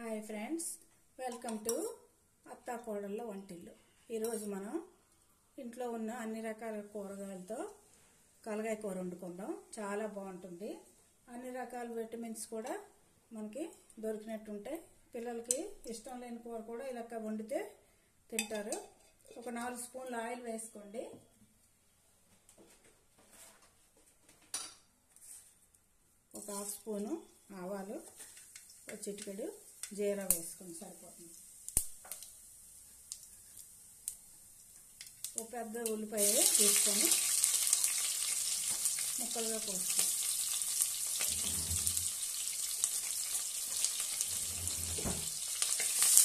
Hi friends, welcome to అత్తా కోడళ్ళ వంటిల్లు. ఈరోజు మనం ఇంట్లో ఉన్న అన్ని రకాల కూరగాయలతో కలగాయ కూర వండుకుందాం. చాలా బాగుంటుంది. అన్ని రకాల విటమిన్స్ కూడా మనకి దొరికినట్టు ఉంటాయి. పిల్లలకి ఇష్టం లేని కూర కూడా ఇలా వండితే తింటారు. ఒక 4 స్పూన్ల ఆయిల్ వేసుకోండి. ఒక 1/2 స్పూను ఆవాలు, ఒక చిటికెడు జీరా వేసుకొని సరిపోతుంది. ఒక పెద్ద ఉల్లిపాయ తీసుకొని ముక్కలుగా కోసుకోండి.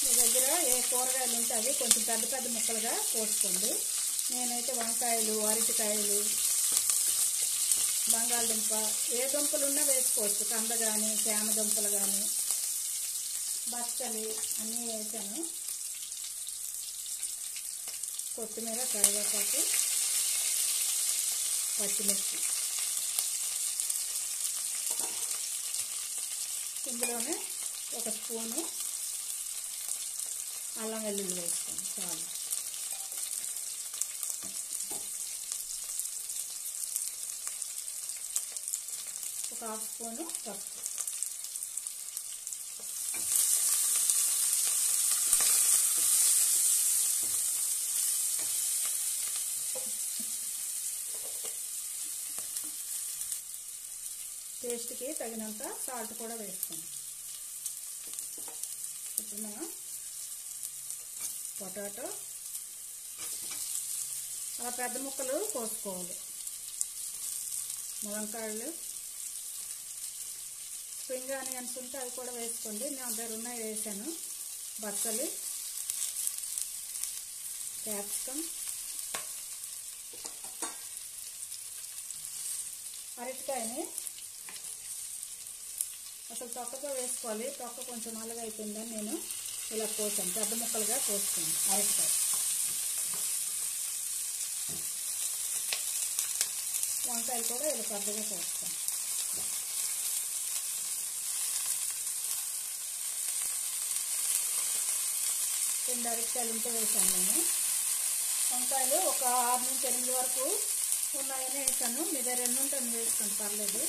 మీ దగ్గర ఏ కూరగాయలు ఉంటే అవి కొంచెం పెద్ద పెద్ద ముక్కలుగా కోసుకోండి. నేనైతే వంకాయలు, అరటికాయలు, బంగాళదుంప, ఏ దుంపలు ఉన్నా వేసుకోవచ్చు. కంద కానీ, చేమ దుంపలు కానీ, బచ్చలి అన్నీ వేసాను. కొత్తిమీర, కరివేపాకు, పచ్చిమిర్చి. ఇందులోనే 1 స్పూను అల్లం వెల్లుల్లి వేసుకోండి. చాలు. ఒక 1/2 స్పూను పసుపు. టేస్ట్కి తగినంత సాల్ట్ కూడా వేసుకోండి. ఇప్పుడు మనం పొటాటో అలా పెద్ద ముక్కలు కోసుకోవాలి. ములంకాయలు, స్ప్రింగ్ ఆనియన్స్ ఉంటే అవి కూడా వేసుకోండి. నా దగ్గర ఉన్నాయి, వేసాను. బచ్చలి, క్యాప్సికమ్, అరటికాయని అసలు తొక్కగా వేసుకోవాలి. తొక్క కొంచెం నల్లగా అయిపోయిందని నేను ఇలా కోసాను. పెద్ద ముక్కలుగా కోసుకున్నాను అరటికాయ. వంకాయలు కూడా ఇలా పెద్దగా కోస్తాను. రెండు అరటికాయలు ఉంటే వేసాను నేను. వంకాయలు ఒక 6 నుంచి 8 వరకు ఉన్నాయని వేసాను. మీ దగ్గర ఎన్ని ఉంటే అన్ని వేసుకోండి, పర్లేదు.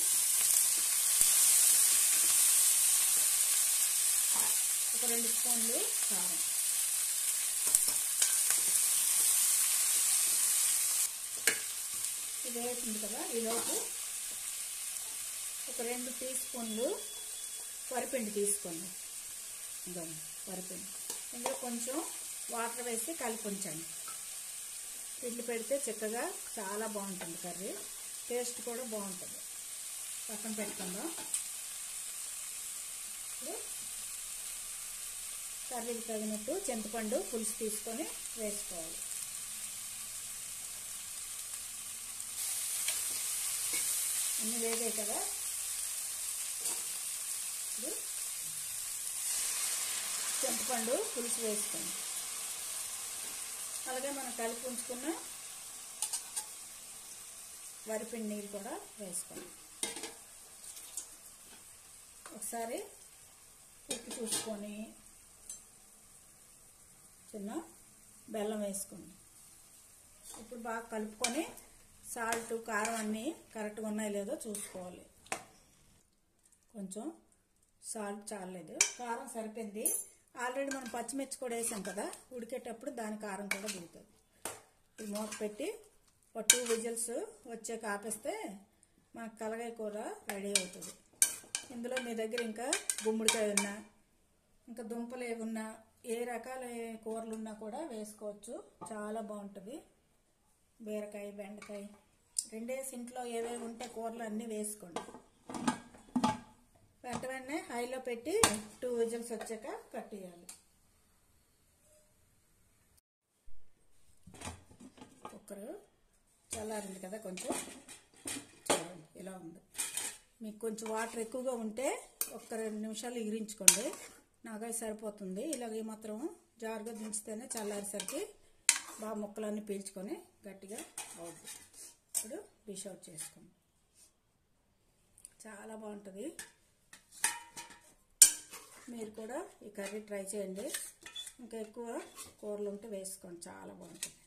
ఒక 2 స్పూన్లు కారం. ఇది వేసింది కదా, ఈలోపు ఒక 2 టీ స్పూన్లు వరిపిండి తీసుకోండి. ఇంకా వరిపిండి ఇందులో కొంచెం వాటర్ వేసి కలిపి ఉంచండి. పిండి పెడితే చక్కగా చాలా బాగుంటుంది కర్రీ. టేస్ట్ కూడా బాగుంటుంది. పక్కన పెట్టుకుందాం. ఇప్పుడు కర్రీకి తగినట్టు చింతపండు పులుసు తీసుకొని వేసుకోవాలి. అన్నీ వేగాయి కదా. ఇప్పుడు చింతపండు పులుసు వేసుకోండి. అలాగే మనం కలిపి ఉంచుకున్న వరిపిండి నీళ్ళు కూడా వేసుకోండి. ఒకసారి ఉప్పు చూసుకొని చిన్న బెల్లం వేసుకోండి. ఇప్పుడు బాగా కలుపుకొని సాల్ట్, కారం అన్నీ కరెక్ట్గా ఉన్నాయో లేదో చూసుకోవాలి. కొంచెం సాల్ట్ చాలలేదు, కారం సరిపోయింది. ఆల్రెడీ మనం పచ్చిమిర్చి కూడా వేసాం కదా, ఉడికేటప్పుడు దాని కారం కూడా దిగుతుంది. ఇది మూత పెట్టి ఒక 2 విజిల్స్ వచ్చాక ఆపేస్తే మనకు కలగాయ కూర రెడీ అవుతుంది. ఇందులో మీ దగ్గర ఇంకా గుమ్మడికాయ ఉన్నా, ఇంకా దుంపలు ఏమున్నా, ఏ రకాల కూరలు ఉన్నా కూడా వేసుకోవచ్చు. చాలా బాగుంటుంది. బీరకాయ, బెండకాయ రెండేసి ఇంట్లో ఏవేవి ఉంటే కూరలు అన్నీ వేసుకోండి. వెంటనే హైలో పెట్టి 2 విజిల్స్ వచ్చాక కట్టేయాలి. కుక్కర్ చల్లారింది కదా, కొంచెం చూడండి ఇలా ఉంది. మీకు కొంచెం వాటర్ ఎక్కువగా ఉంటే ఒక 2 నిమిషాలు ఎగిరించుకోండి. నాకై సరిపోతుంది. ఇలాగే మాత్రం జారుగా దించితేనే చల్లారేసరికి బాగా ముక్కలన్నీ పీల్చుకొని గట్టిగా అవుద్ది. ఇప్పుడు డిష్ అవుట్ చేసుకోండి. చాలా బాగుంటుంది. మీరు కూడా ఈ కర్రీ ట్రై చేయండి. ఇంకా ఎక్కువ కూరలు ఉంటే వేసుకోండి, చాలా బాగుంటుంది.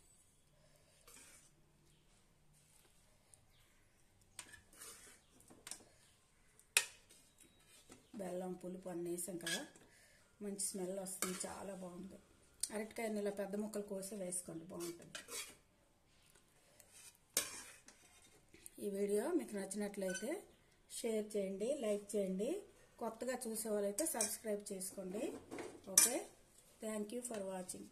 బెల్లం పులుపు అన్నీ వేసాం కదా, మంచి స్మెల్ వస్తుంది, చాలా బాగుంది. అరటికాయని ఇలా పెద్ద ముక్కలు కోసి వేసుకోండి, బాగుంటుంది. ఈ వీడియో మీకు నచ్చినట్లయితే షేర్ చేయండి, లైక్ చేయండి. కొత్తగా చూసే వాళ్ళైతే సబ్స్క్రైబ్ చేసుకోండి. Okay, thank you for watching.